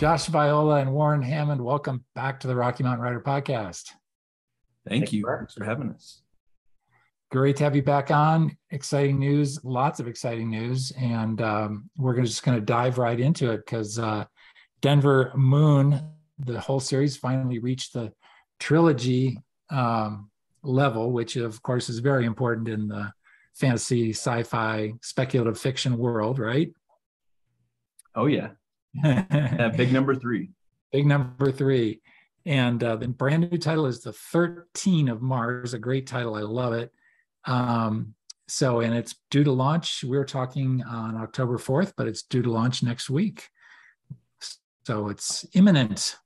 Josh, Viola, and Warren Hammond, welcome back to the Rocky Mountain Writer Podcast. Thank you. Thanks for having us. Great to have you back on. Exciting news, lots of exciting news. And we're just going to dive right into it because Denver Moon, the whole series, finally reached the trilogy level, which of course is very important in the fantasy, sci-fi, speculative fiction world, right? Oh, yeah. Big number 3. Big number 3. And the brand new title is The 13 of Mars, a great title. I love it. And it's due to launch. We're talking on October 4th, but it's due to launch next week. So it's imminent.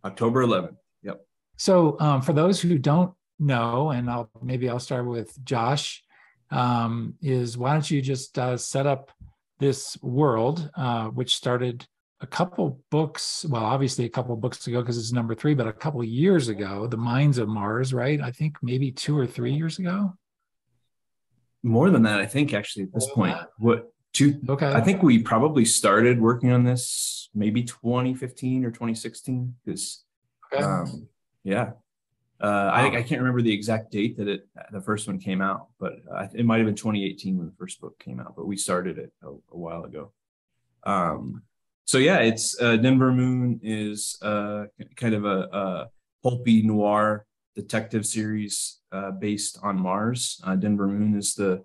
October 11th. Yep. So for those who don't know, and I'll start with Josh, is why don't you just set up this world, which started a couple books, well, obviously a couple of books ago because it's number 3, but a couple of years ago, The Mines of Mars, right? I think maybe 2 or 3 years ago. More than that, I think, actually, at this point. Okay. I think we probably started working on this maybe 2015 or 2016. Because, I can't remember the exact date that the first one came out, but it might have been 2018 when the first book came out. But we started it a while ago. It's Denver Moon is kind of a pulpy noir detective series based on Mars. Denver Moon is the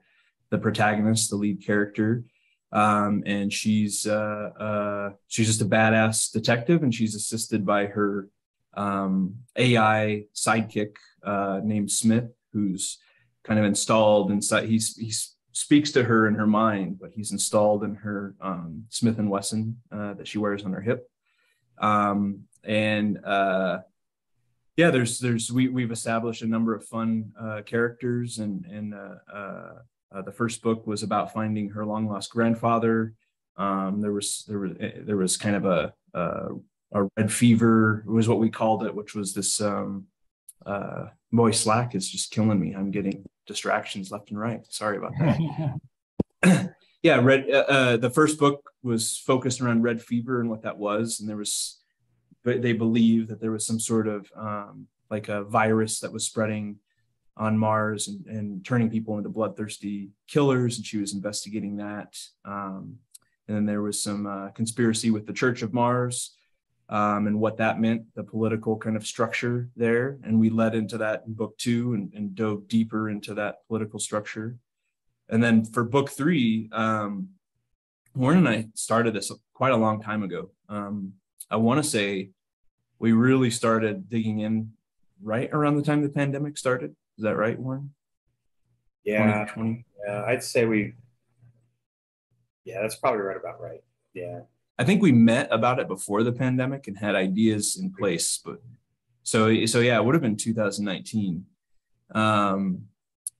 protagonist, the lead character, and she's just a badass detective, and she's assisted by her AI sidekick named Smith, who's kind of installed inside. He speaks to her in her mind, but he's installed in her Smith & Wesson that she wears on her hip. We've established a number of fun characters, and the first book was about finding her long lost grandfather. There was kind of a red fever was what we called it, which was this boy, Slack is just killing me. I'm getting distractions left and right. Sorry about that. The first book was focused around red fever and what that was, and they believed that there was some sort of like a virus that was spreading on Mars and turning people into bloodthirsty killers, and she was investigating that. And then there was some conspiracy with the Church of Mars and what that meant, the political kind of structure there. And we led into that in book 2 and dove deeper into that political structure. And then for book 3, Warren and I started this quite a long time ago. I want to say we really started digging in right around the time the pandemic started. Is that right, Warren? Yeah. 2020? Yeah, I'd say that's probably right about right. Yeah. I think we met about it before the pandemic and had ideas in place, but so it would have been 2019. We kind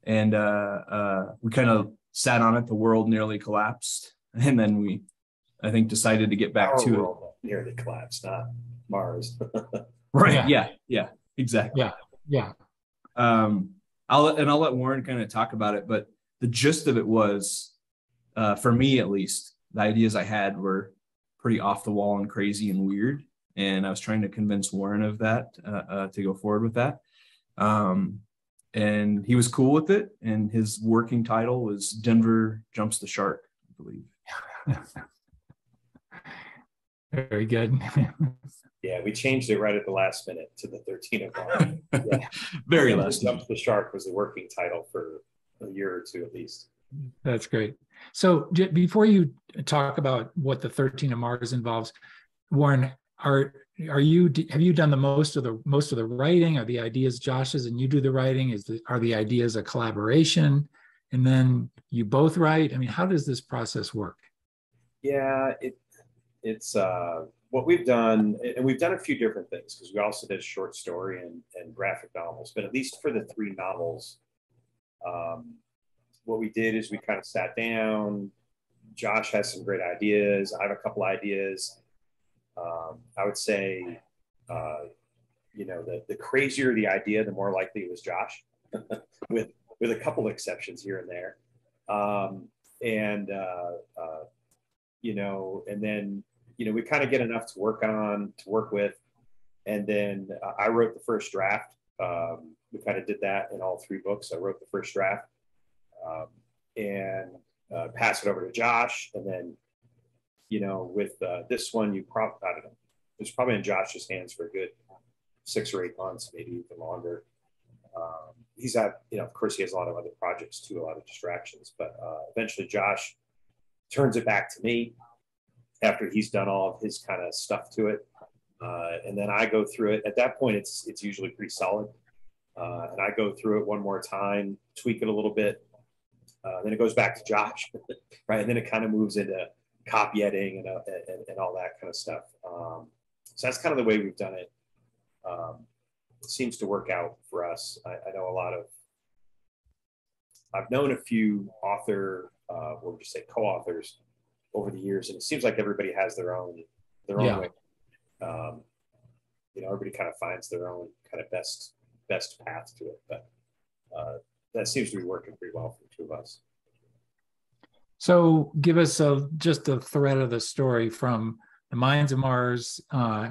of sat on it. The world nearly collapsed. And then we, I think, decided to get back Our to world nearly collapsed, not Mars. Right. Yeah, exactly. Yeah. I'll let Warren kind of talk about it, but the gist of it was, for me at least, the ideas I had were pretty off the wall and crazy and weird. And I was trying to convince Warren of that, to go forward with that. And he was cool with it. And his working title was Denver Jumps the Shark, I believe. Very good. Yeah, we changed it right at the last minute to the 13 of Mars. Yeah. Very last minute. Jumps the Shark was the working title for a year or 2 at least. That's great. So before you talk about what the 13 of Mars involves, Warren, have you done the most of the writing? Are the ideas Josh's and you do the writing? Are the ideas a collaboration? And then you both write? I mean, how does this process work? Yeah, it's what we've done, and we've done a few different things because we also did short story and graphic novels, but at least for the 3 novels, what we did is we kind of sat down. Josh has some great ideas. I have a couple ideas. I would say, the crazier the idea, the more likely it was Josh, with a couple exceptions here and there. And then we kind of get enough to work with. And then I wrote the first draft. We kind of did that in all 3 books. I wrote the first draft and pass it over to Josh. And then, with this one, I don't know, it was probably in Josh's hands for a good 6 or 8 months, maybe even longer. He's had, of course, he has a lot of other projects too, a lot of distractions, but eventually Josh turns it back to me after he's done all of his kind of stuff to it. And then I go through it. At that point, it's usually pretty solid. And I go through it one more time, tweak it a little bit. Then it goes back to Josh, right? And then it kind of moves into copy editing and all that kind of stuff. So that's kind of the way we've done it. It seems to work out for us. I know I've known a few or just say co-authors over the years, and it seems like everybody has their own way. Everybody kind of finds their own kind of best path to it, but that seems to be working pretty well for the 2 of us. So give us just a thread of the story from the Mines of Mars.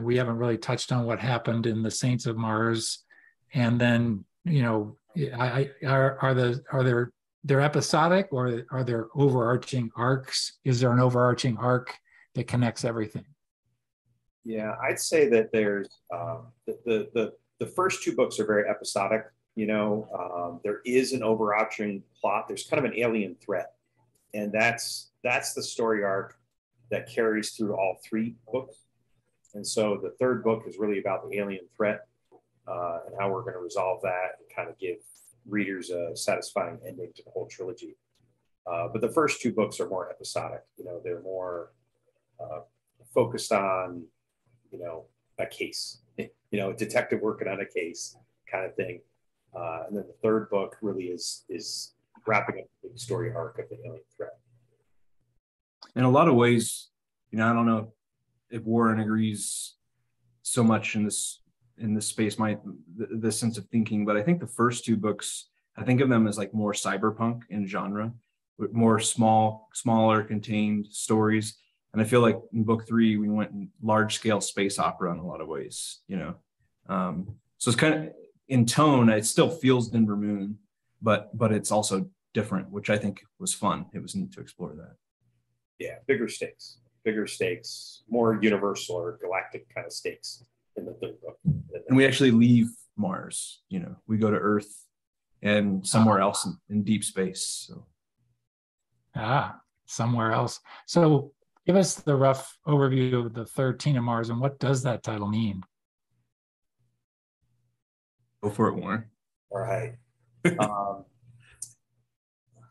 We haven't really touched on what happened in the Saints of Mars, and then they're episodic, or are there overarching arcs? Is there an overarching arc that connects everything? Yeah, I'd say that there's the first 2 books are very episodic. There is an overarching plot. There's kind of an alien threat, and that's the story arc that carries through all 3 books. And so the 3rd book is really about the alien threat and how we're going to resolve that and kind of give readers a satisfying ending to the whole trilogy. But the first 2 books are more episodic. They're more focused on, a case, a detective working on a case kind of thing. And then the 3rd book really is wrapping up the story arc of the alien threat. In a lot of ways, I don't know if Warren agrees so much in this space, the sense of thinking, but I think the first 2 books, I think of them as like more cyberpunk in genre, with more smaller contained stories. And I feel like in book 3, we went in large scale space opera in a lot of ways, so it's kind of in tone, it still feels Denver Moon, but it's also different, which I think was fun. It was neat to explore that. Yeah, bigger stakes, more universal or galactic kind of stakes in the 3rd book. And we actually leave Mars, we go to Earth and somewhere else in deep space. So. Somewhere else. So give us the rough overview of the 13 of Mars, and what does that title mean? Go for it, Warren. All right.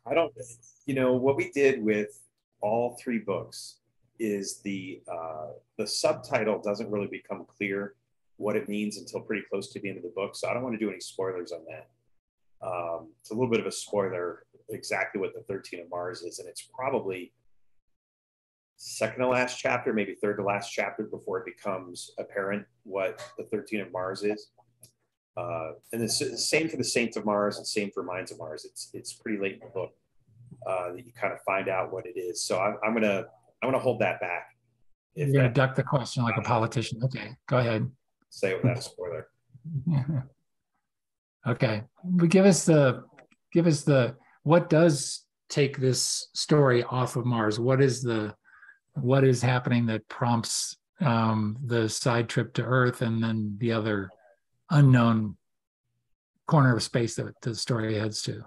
What we did with all 3 books is the subtitle doesn't really become clear what it means until pretty close to the end of the book. So I don't want to do any spoilers on that. It's a little bit of a spoiler exactly what the 13 of Mars is, and it's probably second to last chapter, maybe third to last chapter before it becomes apparent what the 13 of Mars is. And it's the same for the Saints of Mars and same for Mines of Mars. It's pretty late in the book that you kind of find out what it is. So I'm gonna hold that back. You're gonna duck the question like a politician. Okay, go ahead. Say it without a spoiler. Okay, but give us the what does take this story off of Mars? What is happening that prompts the side trip to Earth and then the other unknown corner of space that the story heads to?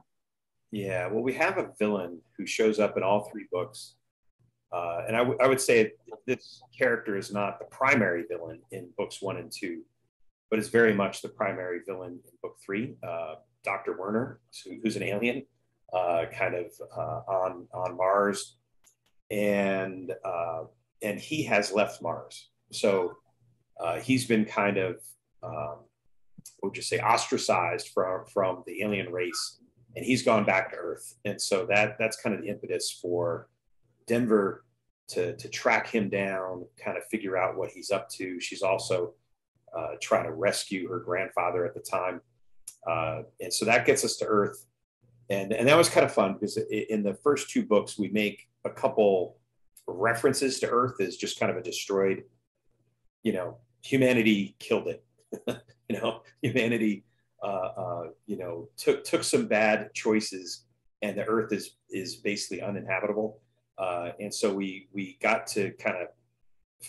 Yeah, well, we have a villain who shows up in all 3 books. And I would say this character is not the primary villain in books 1 and 2, but is very much the primary villain in book 3. Dr. Werner, who's an alien, kind of on Mars, and he has left Mars. So he's been kind of, what would you say, ostracized from the alien race, and he's gone back to Earth. And so that's kind of the impetus for Denver to track him down, kind of figure out what he's up to. She's also trying to rescue her grandfather at the time. And so that gets us to Earth. And that was kind of fun because in the first 2 books, we make a couple references to Earth as just kind of a destroyed, humanity killed it. Humanity, took some bad choices, and the Earth is basically uninhabitable. And so we got to kind of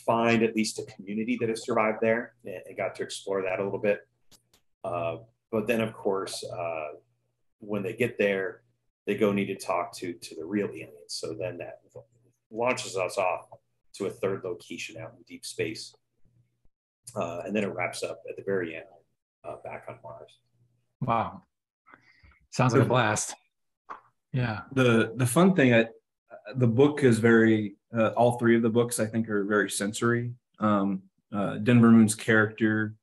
find at least a community that has survived there, and got to explore that a little bit. But then, of course, when they get there, they need to talk to the real aliens. So then that launches us off to a third location out in deep space. And then it wraps up at the very end, back on Mars. Wow. Sounds like a blast. Yeah. The fun thing, the book is very, all three of the books I think are very sensory. Denver Moon's character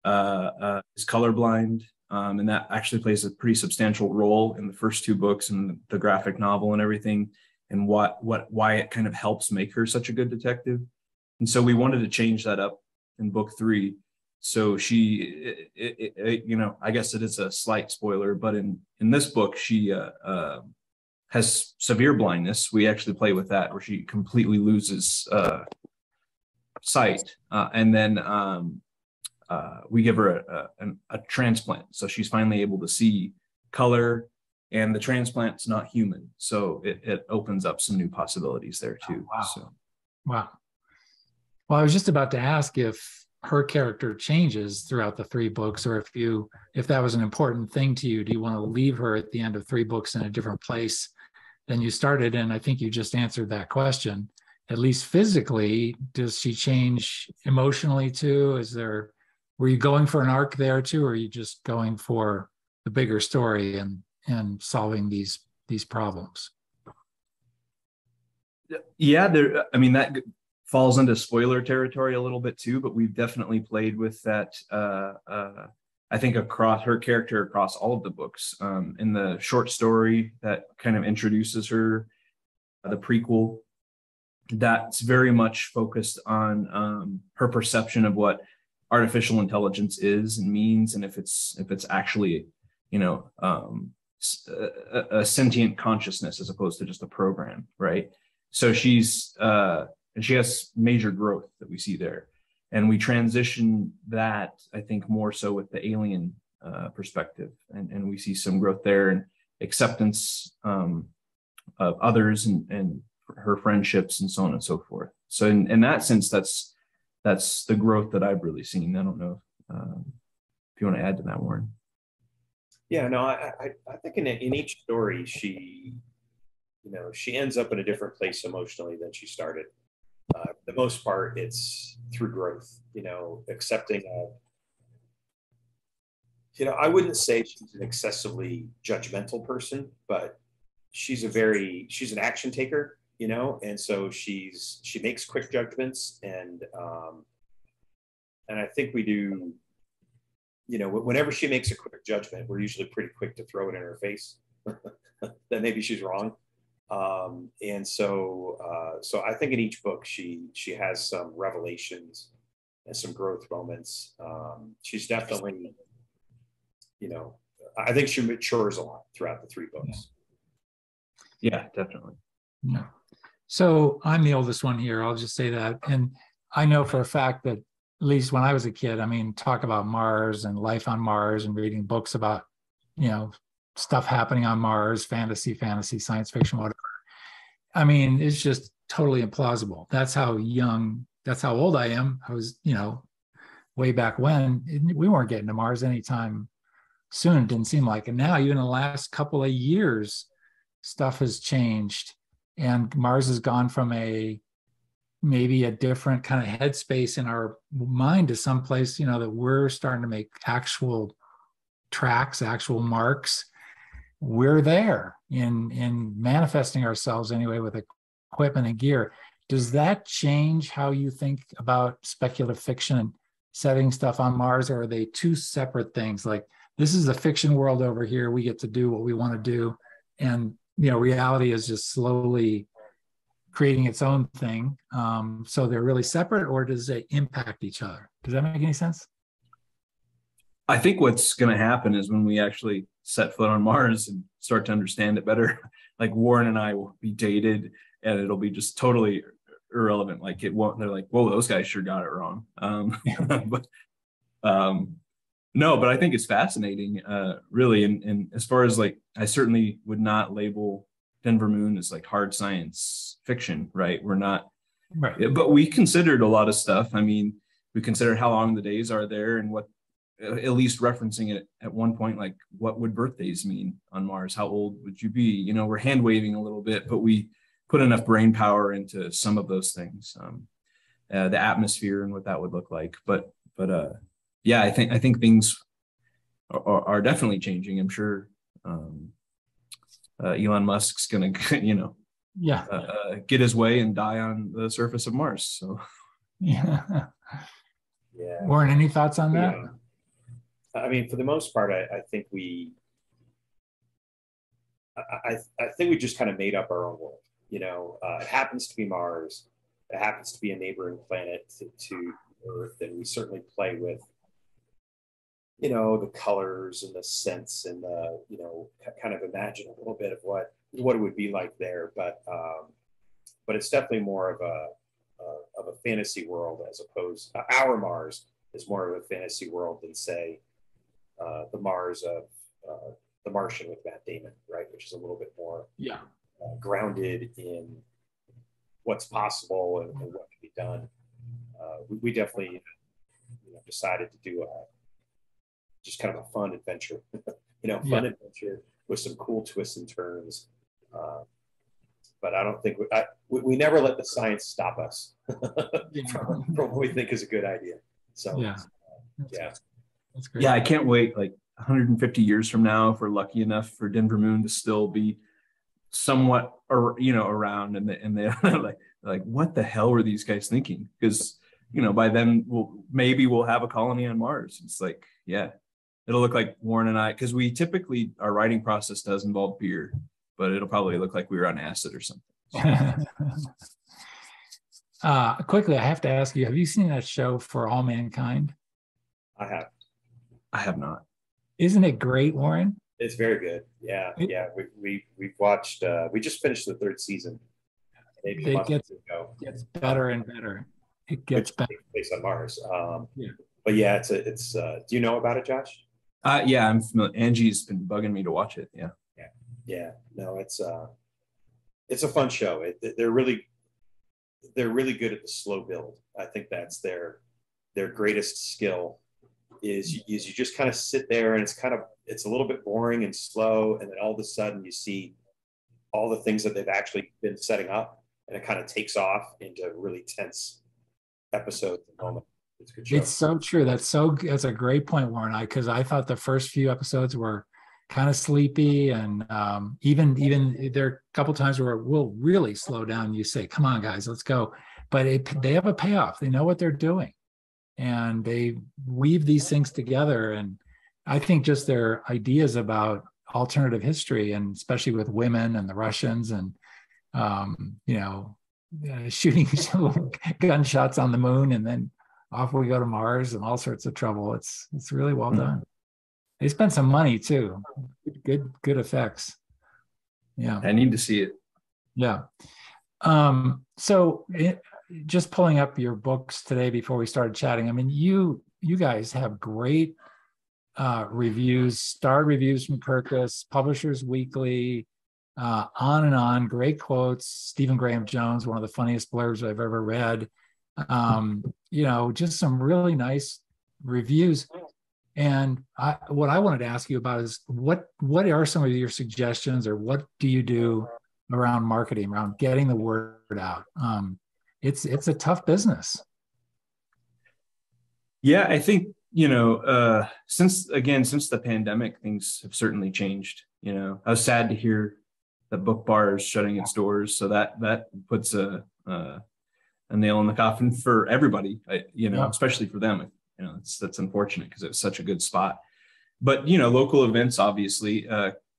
is colorblind, and that actually plays a pretty substantial role in the first two books and the graphic novel and everything, and why it kind of helps make her such a good detective. And so we wanted to change that up in book 3. So she, I guess it is a slight spoiler, but in this book, she has severe blindness. We actually play with that, where she completely loses sight. And then we give her a transplant. So she's finally able to see color, and the transplant's not human. So it opens up some new possibilities there too. Oh, wow. So. Wow. Well, I was just about to ask if her character changes throughout the 3 books, or if that was an important thing to you. Do you want to leave her at the end of 3 books in a different place than you started? And I think you just answered that question. At least physically, does she change emotionally too? Were you going for an arc there too, or are you just going for the bigger story and solving these problems? Yeah, that falls into spoiler territory a little bit too, but we've definitely played with that. I think across her character, across all of the books. In the short story that kind of introduces her, the prequel, that's very much focused on her perception of what artificial intelligence is and means, and if it's actually a sentient consciousness as opposed to just a program, right? So and she has major growth that we see there, and we transition that, I think, more so with the alien perspective, and we see some growth there, and acceptance of others, and her friendships, and so on and so forth. So in that sense, that's the growth that I've really seen. I don't know if you want to add to that, Warren. Yeah, no, I think in each story, she ends up in a different place emotionally than she started. For the most part, it's through growth, accepting I wouldn't say she's an excessively judgmental person, but she's an action taker, and so she makes quick judgments, and I think we do, whenever she makes a quick judgment, we're usually pretty quick to throw it in her face that maybe she's wrong. And so I think in each book she has some revelations and some growth moments. She's definitely, I think she matures a lot throughout the 3 books. Yeah, definitely. Yeah. So I'm the oldest one here. I'll just say that, and I know for a fact that, at least when I was a kid, talk about Mars and life on Mars and reading books about, stuff happening on Mars, fantasy, science fiction, whatever. It's just totally implausible. That's how old I am. I was, way back when. We weren't getting to Mars anytime soon, it didn't seem like. And now, even in the last couple of years, stuff has changed. And Mars has gone from maybe a different kind of headspace in our mind to someplace, that we're starting to make actual tracks, actual marks. We're there in manifesting ourselves anyway with equipment and gear. Does that change how you think about speculative fiction and setting stuff on Mars, or are they 2 separate things? Like, this is the fiction world over here, we get to do what we want to do, and reality is just slowly creating its own thing. So they're really separate, or does they impact each other? Does that make any sense? I think what's going to happen is when we actually set foot on Mars and start to understand it better, like Warren and I will be dated and it'll be just totally irrelevant. Like it won't. They're like, whoa, those guys sure got it wrong. But no, but I think it's fascinating, really. And as far as like, I certainly would not label Denver Moon as like hard science fiction, right? We're not, Right. but we considered a lot of stuff. I mean, we considered how long the days are there and what, at least referencing it at one point, like what would birthdays mean on Mars? How old would you be? You know, we're hand waving a little bit, but we put enough brain power into some of those things, the atmosphere and what that would look like. But yeah, I think things are definitely changing. I'm sure Elon Musk's gonna, get his way and die on the surface of Mars. So Yeah. Yeah. Warren, any thoughts on that? Yeah. I mean, for the most part, I think I think we just kind of made up our own world. You know, it happens to be Mars. It happens to be a neighboring planet to Earth, and we certainly play with, you know, the colors and the scents and the, you know, kind of imagine a little bit of what it would be like there. But it's definitely more of a fantasy world, as opposed our Mars is more of a fantasy world than, say, the Mars of The Martian with Matt Damon, right? Which is a little bit more grounded in what's possible and what can be done. We definitely, you know, decided to do just kind of a fun adventure, adventure with some cool twists and turns. But I don't think we never let the science stop us from what we think is a good idea. So yeah. That's great. Yeah, I can't wait. Like 150 years from now, if we're lucky enough for Denver Moon to still be somewhat, around, and they're like, what the hell were these guys thinking? Because by then we'll have a colony on Mars. It's like, yeah, it'll look like Warren and I, because we typically, our writing process does involve beer, but it'll probably look like we were on acid or something. Quickly, I have to ask you, have you seen that show For All Mankind? I have not. Isn't it great, Warren? It's very good. Yeah. We've watched, we just finished the third season. Maybe it gets better and better. It gets better. Based on Mars. But yeah, it's do you know about it, Josh? Yeah, I'm familiar. Angie's been bugging me to watch it. Yeah. No, it's a fun show. They're really good at the slow build. I think that's their greatest skill is you just kind of sit there, and it's a little bit boring and slow, and then all of a sudden you see all the things that they've actually been setting up, and it kind of takes off into really tense episodes at the moment. It's a good show. It's so true. That's a great point, Warren. Because I thought the first few episodes were kind of sleepy, and even there are a couple times where we'll really slow down. And you say, "Come on, guys, let's go!" But they have a payoff. They know what they're doing, and they weave these things together. And I think just their ideas about alternative history, and especially with women and the Russians, and shooting gunshots on the moon, and then off we go to Mars, and all sorts of trouble. It's really well done. They spent some money too. Good effects. Yeah, I need to see it. Yeah. Just pulling up your books today before we started chatting. I mean, you guys have great reviews, star reviews from Kirkus, Publishers Weekly, on and on. Great quotes. Stephen Graham Jones, one of the funniest blurbs I've ever read. Just some really nice reviews. And what I wanted to ask you about is what are some of your suggestions, or what do you do around marketing, around getting the word out? It's a tough business. Yeah, I think, since the pandemic, things have certainly changed. I was sad to hear that Book Bar is shutting its doors. So that puts a nail in the coffin for everybody, especially for them. That's unfortunate because it was such a good spot. But, local events, obviously,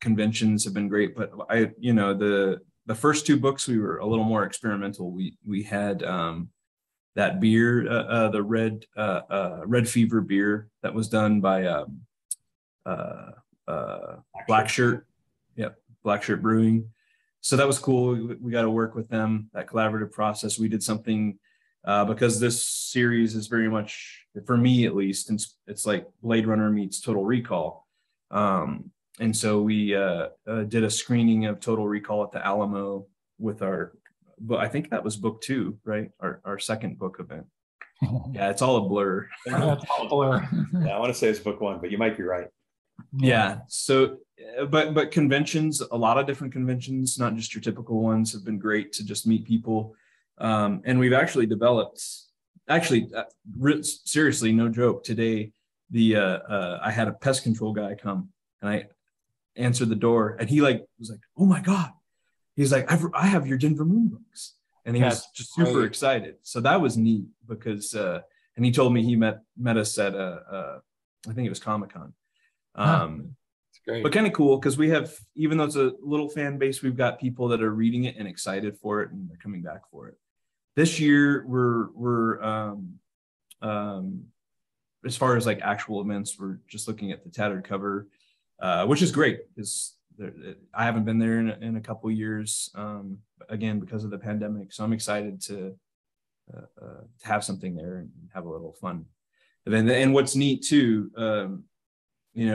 conventions have been great. But the first two books, we were a little more experimental. We had that beer, the Red Fever beer that was done by Black Shirt Brewing. so that was cool. We got to work with them, that collaborative process. We did something because this series is very much, for me at least, it's like Blade Runner meets Total Recall. And so we did a screening of Total Recall at the Alamo with but I think that was book 2, right? Our second book event. Yeah, it's all a blur. That's all a blur. Yeah, I want to say it's book 1, but you might be right. Yeah. So, but conventions, a lot of different conventions, not just your typical ones, have been great to just meet people. And we've actually developed, seriously, no joke. Today, I had a pest control guy come, and I answered the door, and he was like, "Oh my God." He's like, I have your Denver Moon books. And he was just super excited. So that was neat because, and he told me he met us at, I think it was Comic-Con. It's great. But kind of cool because we have, even though it's a little fan base, we've got people that are reading it and excited for it, and they're coming back for it. This year, we're as far as like actual events, we're just looking at the Tattered Cover, which is great because I haven't been there in a couple of years, again, because of the pandemic. So I'm excited to have something there and have a little fun. And what's neat too, we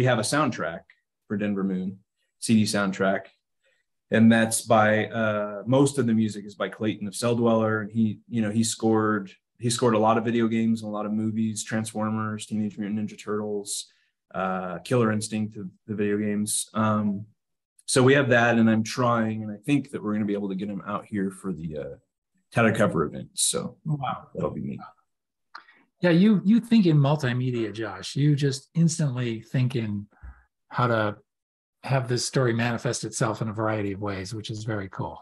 have a soundtrack for Denver Moon, CD soundtrack. And that's by, most of the music is by Clayton of Cell Dweller. And he scored a lot of video games and a lot of movies, Transformers, Teenage Mutant Ninja Turtles, Killer Instinct of the video games. So we have that, and I'm trying, and I think that we're going to be able to get him out here for the Tattered Cover event. So wow, that'll be neat. Yeah, you think in multimedia, Josh. You just instantly think in how to have this story manifest itself in a variety of ways, which is very cool.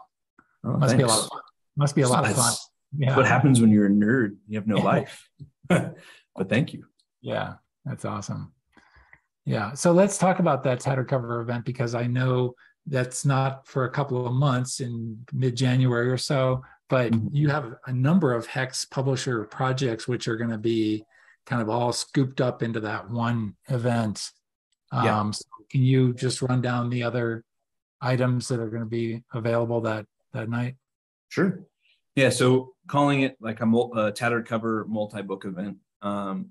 Oh, Must be a lot of fun. Must be a lot of fun. Yeah. What happens when you're a nerd? You have no life. But thank you. Yeah, that's awesome. Yeah, so let's talk about that Tattered Cover event, because I know that's not for a couple of months in mid-January or so, but you have a number of Hex Publisher projects which are going to be kind of all scooped up into that one event. So can you just run down the other items that are going to be available that night? Sure. Yeah, so calling it like a Tattered Cover multi-book event. I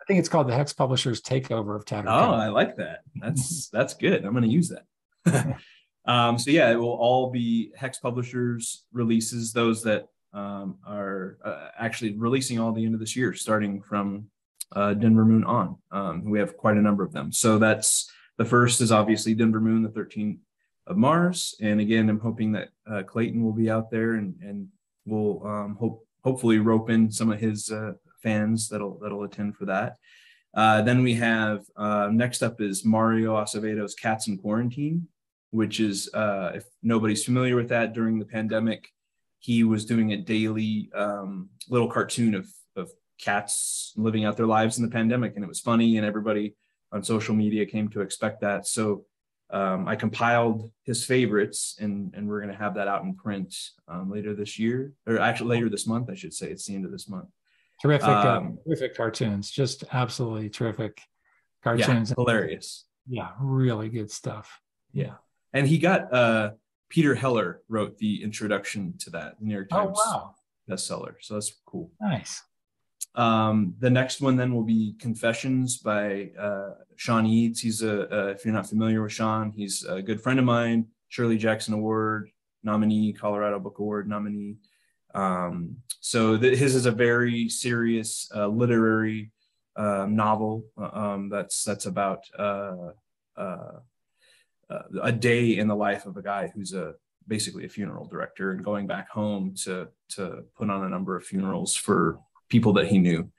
think it's called the Hex Publishers Takeover of Tattered Cover. Oh, I like that. That's good. I'm going to use that. So yeah, it will all be Hex Publishers releases, those that are actually releasing all the end of this year, starting from Denver Moon on. We have quite a number of them. So that's the first is obviously Denver Moon, the 13th of Mars. And again, I'm hoping that Clayton will be out there and we'll hopefully rope in some of his fans that'll attend for that. Then we have next up is Mario Acevedo's Cats in Quarantine, which is if nobody's familiar with that, during the pandemic, he was doing a daily little cartoon of cats living out their lives in the pandemic, and it was funny, and everybody on social media came to expect that. So I compiled his favorites, and we're going to have that out in print later this year, or actually later this month, I should say. It's the end of this month. Terrific cartoons, just absolutely terrific cartoons. Yeah, hilarious. Yeah, really good stuff. Yeah, and he got Peter Heller wrote the introduction to that New York Times bestseller, so that's cool. Nice. The next one then will be Confessions by Sean Eads. He's if you're not familiar with Sean, he's a good friend of mine, Shirley Jackson Award nominee, Colorado Book Award nominee. So his is a very serious literary novel that's about a day in the life of a guy who's basically a funeral director, and going back home to put on a number of funerals for people that he knew.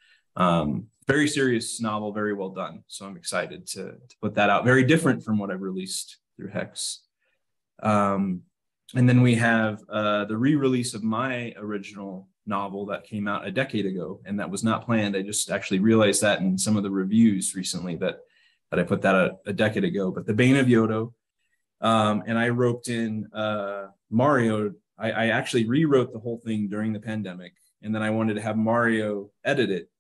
Very serious novel, very well done. So I'm excited to put that out. Very different from what I've released through Hex. And then we have the re-release of my original novel that came out a decade ago, and that was not planned. I just actually realized that in some of the reviews recently that I put that out a decade ago. But the Bane of Yoto, and I roped in Mario. I actually rewrote the whole thing during the pandemic, and then I wanted to have Mario edit it.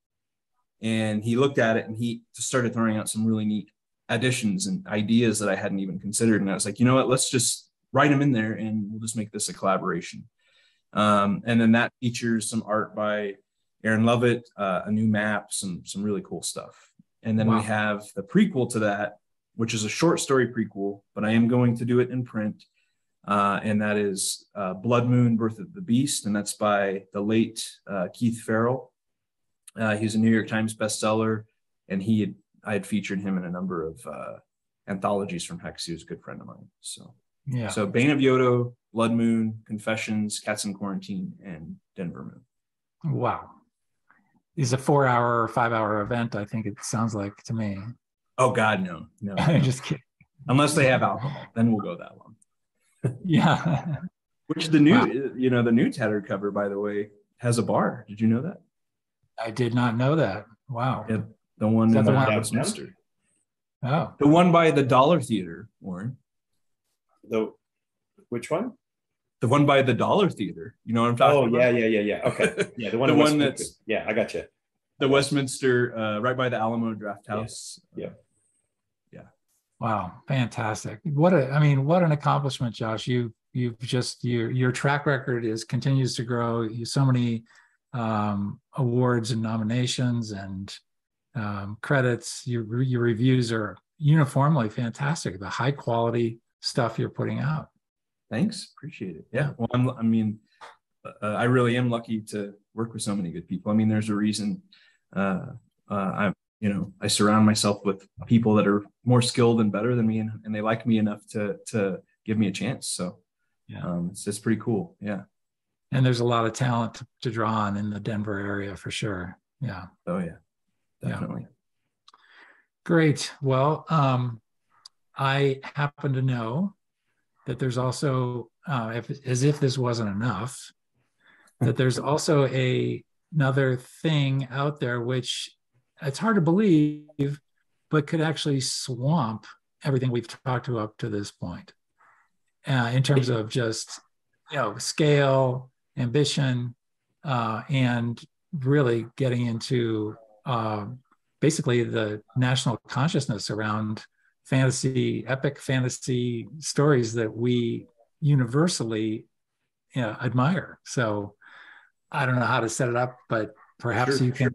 And he looked at it, and he just started throwing out some really neat additions and ideas that I hadn't even considered. And I was like, you know what, let's just write them in there and we'll just make this a collaboration. And then that features some art by Aaron Lovett, a new map, some really cool stuff. And then we have the prequel to that, which is a short story prequel, but I am going to do it in print. And that is Blood Moon, Birth of the Beast. And that's by the late Keith Farrell. He's a New York Times bestseller, and I had featured him in a number of anthologies from Hex. He was a good friend of mine. So yeah. So Bane of Yoto, Blood Moon, Confessions, Cats in Quarantine, and Denver Moon. Wow. It's a 4-hour or 5-hour event, I think it sounds like to me. Oh God, no. I'm just kidding. Unless they have alcohol, then we'll go that long. Yeah. Which the new, the new tattered cover, by the way, has a bar. Did you know that? I did not know that. Wow. Yeah, the one in Westminster. Oh. The one by the Dollar Theater, Warren. Which one? The one by the Dollar Theater. You know what I'm talking about? Oh, yeah. Okay. Yeah, the one that's I got you. The Westminster, right by the Alamo Draft House. Yeah. Wow, fantastic! What an accomplishment, Josh. Your track record continues to grow. So many awards and nominations and credits. Your reviews are uniformly fantastic. The high quality stuff you're putting out. Thanks, appreciate it. Yeah, well, I really am lucky to work with so many good people. I mean, there's a reason I surround myself with people that are more skilled and better than me, and they like me enough to give me a chance. So yeah, it's pretty cool. Yeah. And there's a lot of talent to draw on in the Denver area for sure. Yeah. Oh yeah, definitely. Yeah. Great. Well, I happen to know that there's also, as if this wasn't enough, that there's also another thing out there which it's hard to believe, but could actually swamp everything we've talked to up to this point in terms of just, scale, ambition, and really getting into basically the national consciousness around epic fantasy stories that we universally admire. So I don't know how to set it up, but perhaps you can,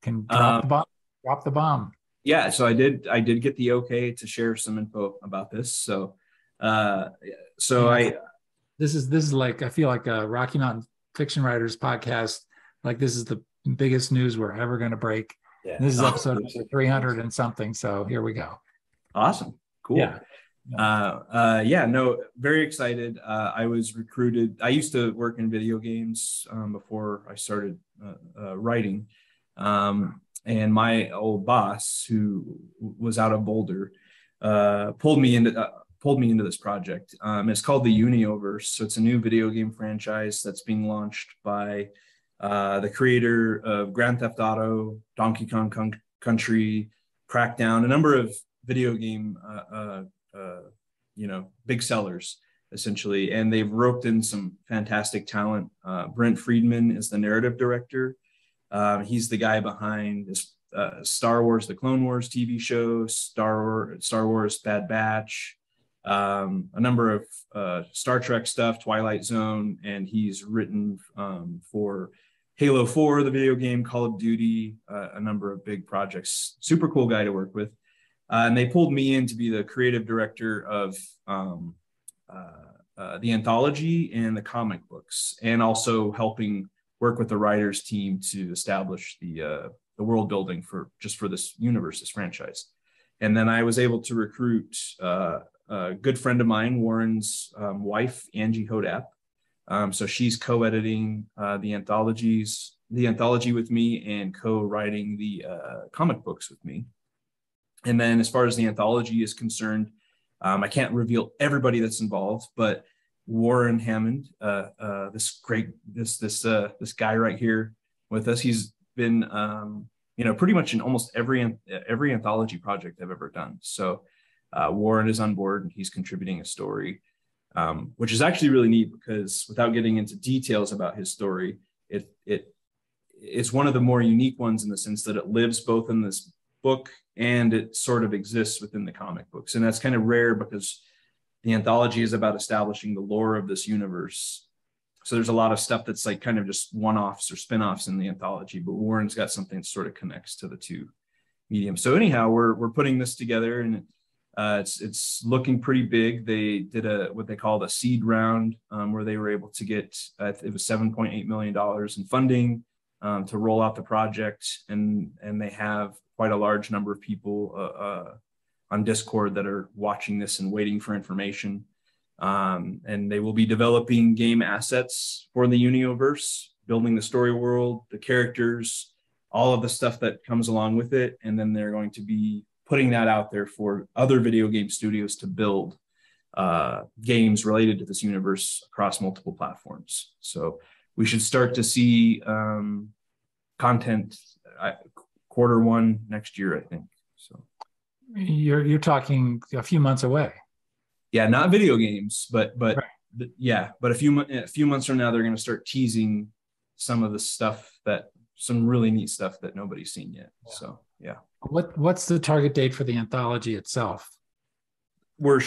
can drop the bomb. Yeah, so I did get the okay to share some info about this. So this is like, I feel like a Rocky Mountain Fiction Writers podcast. Like this is the biggest news we're ever going to break. Yeah. This is episode 300 and something. So here we go. Awesome. Cool. Yeah. Very excited. I was recruited. I used to work in video games before I started writing. And my old boss, who was out of Boulder, pulled me into this project. It's called the Unioverse. So it's a new video game franchise that's being launched by the creator of Grand Theft Auto, Donkey Kong Country, Crackdown, a number of video game, big sellers, essentially. And they've roped in some fantastic talent. Brent Friedman is the narrative director. He's the guy behind this Star Wars, the Clone Wars TV show, Star Wars Bad Batch, a number of Star Trek stuff, Twilight Zone, and he's written for Halo 4, the video game, Call of Duty, a number of big projects. Super cool guy to work with. And they pulled me in to be the creative director of the anthology and the comic books, and also helping work with the writers team to establish the world building for this universe, this franchise. And then I was able to recruit a good friend of mine, Warren's wife, Angie Hodap. So she's co-editing the anthology with me and co-writing the comic books with me. And then as far as the anthology is concerned, I can't reveal everybody that's involved, but Warren Hammond, this guy right here with us, he's been pretty much in almost every anthology project I've ever done. So Warren is on board and he's contributing a story, which is actually really neat because without getting into details about his story, it's one of the more unique ones in the sense that it lives both in this book and it sort of exists within the comic books. And that's kind of rare because the anthology is about establishing the lore of this universe. So there's a lot of stuff that's like kind of just one-offs or spin-offs in the anthology, but Warren's got something that sort of connects to the two mediums. So anyhow, we're putting this together, and it's looking pretty big. They did what they called a seed round, where they were able to get it was $7.8 million in funding to roll out the project, and they have quite a large number of people on Discord that are watching this and waiting for information. And they will be developing game assets for the Unioverse, building the story world, the characters, all of the stuff that comes along with it. And then they're going to be putting that out there for other video game studios to build games related to this universe across multiple platforms. So we should start to see content Q1 next year, I think. So you're talking a few months away. Yeah, not video games, but right. Yeah, but a few months from now, they're going to start teasing some of the stuff some really neat stuff that nobody's seen yet. Yeah. So yeah. What's the target date for the anthology itself? We're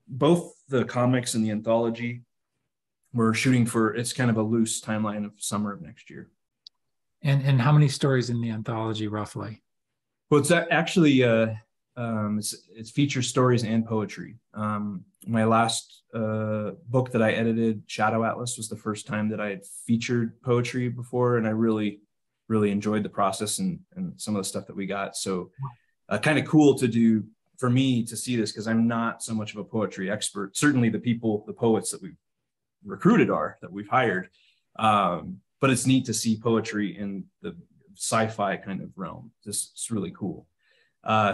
both the comics and the anthology. We're shooting for, it's kind of a loose timeline of summer of next year. And how many stories in the anthology roughly? Well, it's actually it's feature stories and poetry. My last book that I edited, Shadow Atlas, was the first time that I had featured poetry before, and I really enjoyed the process and some of the stuff that we got. So kind of cool to do for me to see this, because I'm not so much of a poetry expert. Certainly the poets that we've recruited that we've hired. But it's neat to see poetry in the sci-fi kind of realm. It's really cool.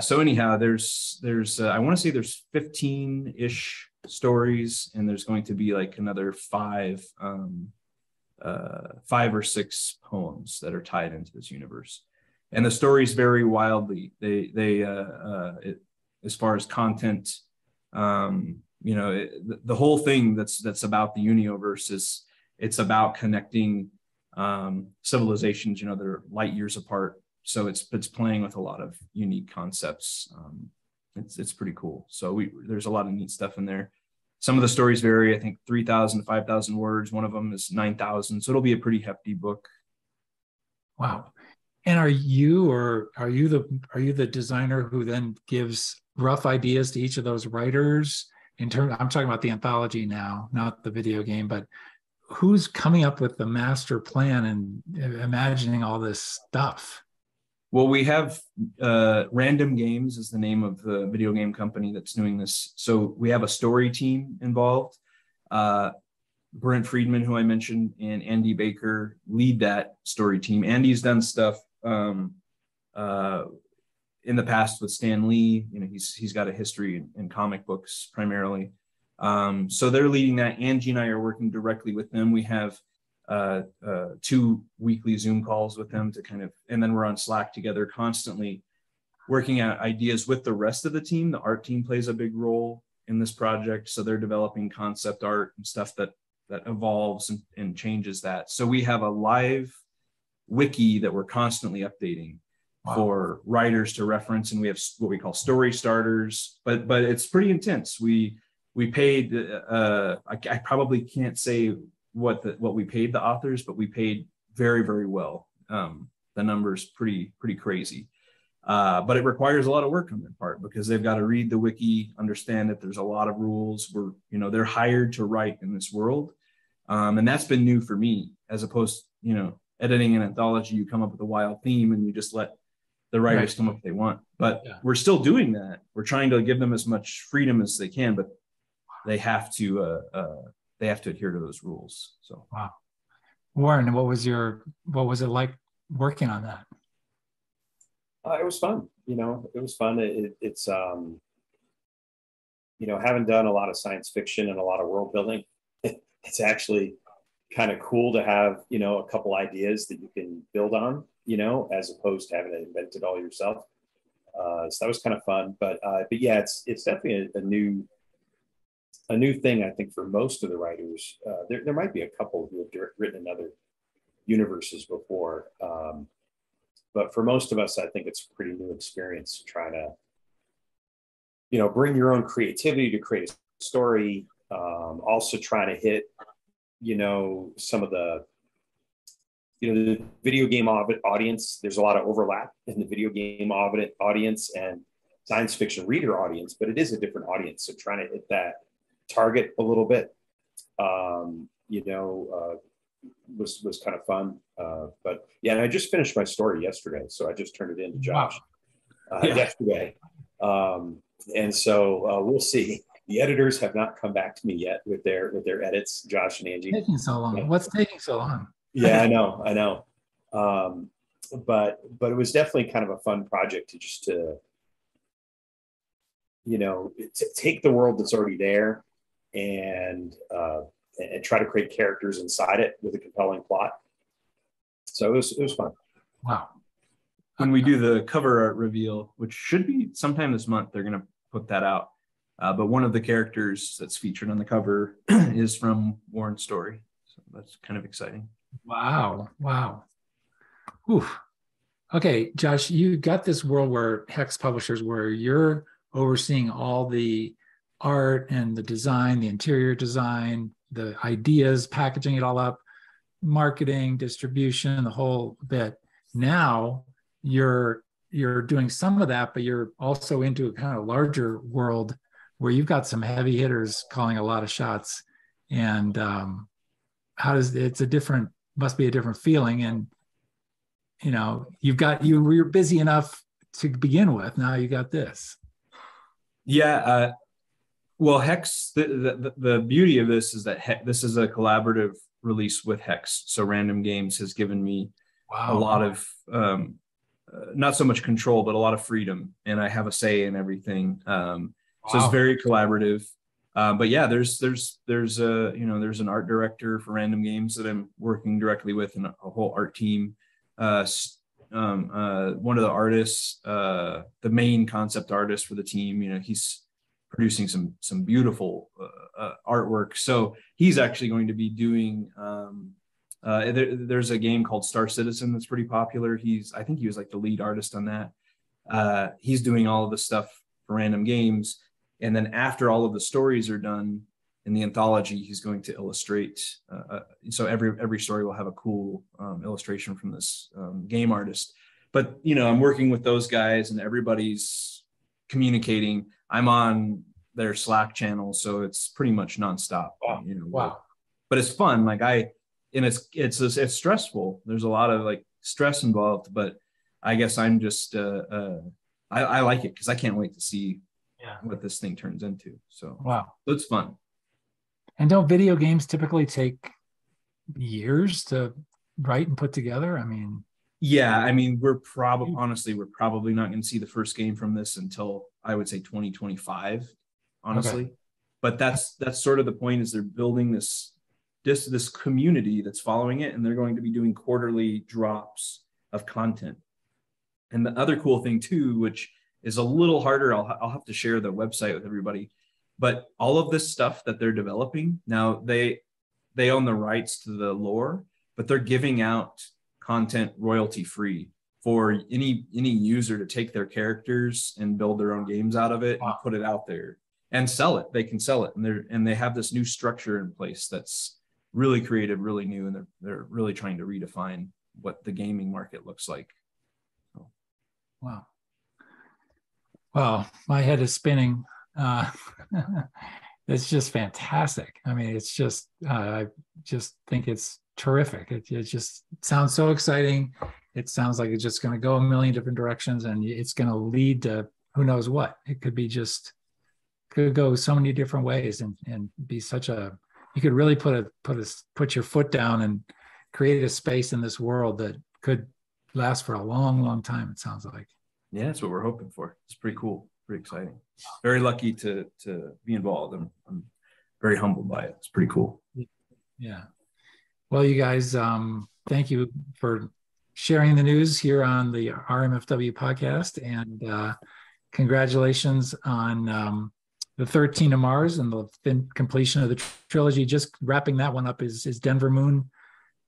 So anyhow, there's I want to say there's 15-ish stories, and there's going to be like another 5 or 6 poems that are tied into this universe. And the stories vary wildly. They as far as content, the whole thing that's about the Unioverse it's about connecting civilizations, they're light years apart. So it's playing with a lot of unique concepts. It's pretty cool. So there's a lot of neat stuff in there. Some of the stories vary. I think 3,000 to 5,000 words. One of them is 9,000. So it'll be a pretty hefty book. Wow. And are you the designer who then gives rough ideas to each of those writers? I'm talking about the anthology now, not the video game, but who's coming up with the master plan and imagining all this stuff? Well, we have Random Games is the name of the video game company that's doing this. So we have a story team involved. Brent Friedman, who I mentioned, and Andy Baker lead that story team. Andy's done stuff in the past with Stan Lee. He's got a history in comic books primarily. So they're leading that. Angie and I are working directly with them. We have 2 weekly Zoom calls with them and then we're on Slack together constantly working out ideas with the rest of the team. The art team plays a big role in this project. So they're developing concept art and stuff that evolves and changes that. So we have a live wiki that we're constantly updating. Wow. For writers to reference. And we have what we call story starters, but it's pretty intense. We paid, I probably can't say what we paid the authors, but we paid very, very well. The number's pretty crazy. But it requires a lot of work on their part because they've got to read the wiki, understand that there's a lot of rules. They're hired to write in this world. And that's been new for me, as opposed, editing an anthology, you come up with a wild theme and you just let the writers come up what they want. But yeah. We're still doing that. We're trying to give them as much freedom as they can, but they have to adhere to those rules. So wow. Warren, what was it like working on that? It was fun. It was fun. It's having done a lot of science fiction and a lot of world building, it's actually kind of cool to have, a couple ideas that you can build on, as opposed to having it invented all yourself. So that was kind of fun, but yeah, it's definitely a new thing, I think, for most of the writers. There might be a couple who have written in other universes before, for most of us, I think it's a pretty new experience trying to, bring your own creativity to create a story. Also trying to hit, some of the video game audience. There's a lot of overlap in the video game audience and science fiction reader audience, but it is a different audience. So trying to hit that target a little bit, was kind of fun. But yeah, and I just finished my story yesterday, so I just turned it in to Josh yesterday. And so we'll see. The editors have not come back to me yet with their edits, Josh and Angie. Taking so long. What's taking so long? Yeah, I know. But it was definitely kind of a fun project to just to take the world that's already there and try to create characters inside it with a compelling plot. So it was fun. Wow. When we do the cover art reveal, which should be sometime this month, they're going to put that out. But one of the characters that's featured on the cover is from Warren's story. So that's kind of exciting. Wow. Whew. Okay, Josh, you got this world where Hex Publishers, where you're overseeing all the art and the design, the interior design, the ideas, packaging it all up, marketing, distribution, the whole bit. Now you're doing some of that, but you're also into a kind of larger world where you've got some heavy hitters calling a lot of shots. And must be a different feeling. And you're busy enough to begin with. Now you got this. Yeah. Well, Hex, the beauty of this is that this is a collaborative release with Hex. So Random Games has given me a lot of, not so much control, but a lot of freedom. And I have a say in everything. So it's very collaborative. But yeah, there's an art director for Random Games that I'm working directly with, and a whole art team. One of the artists, the main concept artist for the team, he's producing some beautiful artwork. So he's actually going to be doing. There's a game called Star Citizen that's pretty popular. I think he was like the lead artist on that. He's doing all of the stuff for Random Games. And then after all of the stories are done in the anthology, he's going to illustrate. So every story will have a cool illustration from this game artist. But, I'm working with those guys and everybody's communicating. I'm on their Slack channel, so it's pretty much nonstop. Wow. But it's fun. It's stressful. There's a lot of stress involved, but I guess I'm just, I like it because I can't wait to see what this thing turns into. So it's fun. And don't video games typically take years to write and put together? We're probably not going to see the first game from this until I would say 2025, honestly. Okay. But that's sort of the point, is they're building this community that's following it, and they're going to be doing quarterly drops of content. And the other cool thing too, which is a little harder, I'll have to share the website with everybody, but all of this stuff that they're developing now, they own the rights to the lore, but they're giving out content royalty free for any user to take their characters and build their own games out of it and put it out there and sell it. They can sell it, and they have this new structure in place that's really creative, really new, and they're really trying to redefine what the gaming market looks like. So. Wow. Well, my head is spinning. It's just fantastic. It's just, I just think it's terrific. It just sounds so exciting. It sounds like it's just going to go a million different directions, and it's going to lead to who knows what. It could go so many different ways and be you could really put your foot down and create a space in this world that could last for a long, long time, it sounds like. Yeah, that's what we're hoping for. It's pretty cool, pretty exciting. Very lucky to be involved. I'm very humbled by it. It's pretty cool. Yeah. Well, you guys, thank you for sharing the news here on the RMFW podcast, and congratulations on the 13 of Mars and the completion of the trilogy. Just wrapping that one up. Is Denver Moon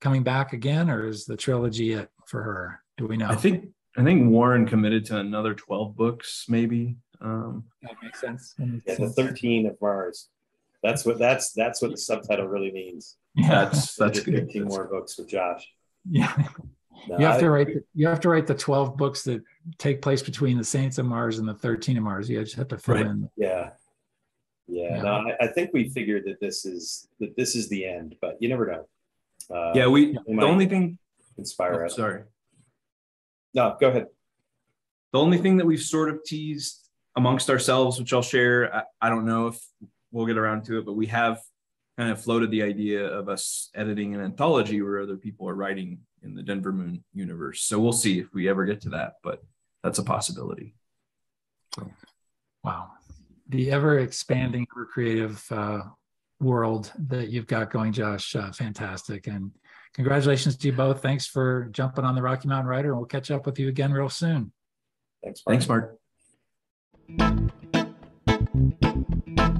coming back again, or is the trilogy it for her? Do we know? I think I think Warren committed to another 12 books, maybe. That makes sense. Yeah, the 13 of Mars. That's what the subtitle really means. Yeah, that's good. 13 more books with Josh. Yeah. No, You have to write the 12 books that take place between the Saints of Mars and the 13 of Mars. You just have to fill in. Yeah. No, I think we figured that this is the end, but you never know. The only thing inspire us. Sorry. No, go ahead. The only thing that we've sort of teased amongst ourselves, which I'll share, I don't know if we'll get around to it, but we have kind of floated the idea of us editing an anthology where other people are writing in the Denver Moon universe. So we'll see if we ever get to that, but that's a possibility. Wow. The ever expanding, ever creative world that you've got going, Josh. Fantastic. And congratulations to you both. Thanks for jumping on the Rocky Mountain Writer. And we'll catch up with you again real soon. Thanks, Mark. Thanks, Mark.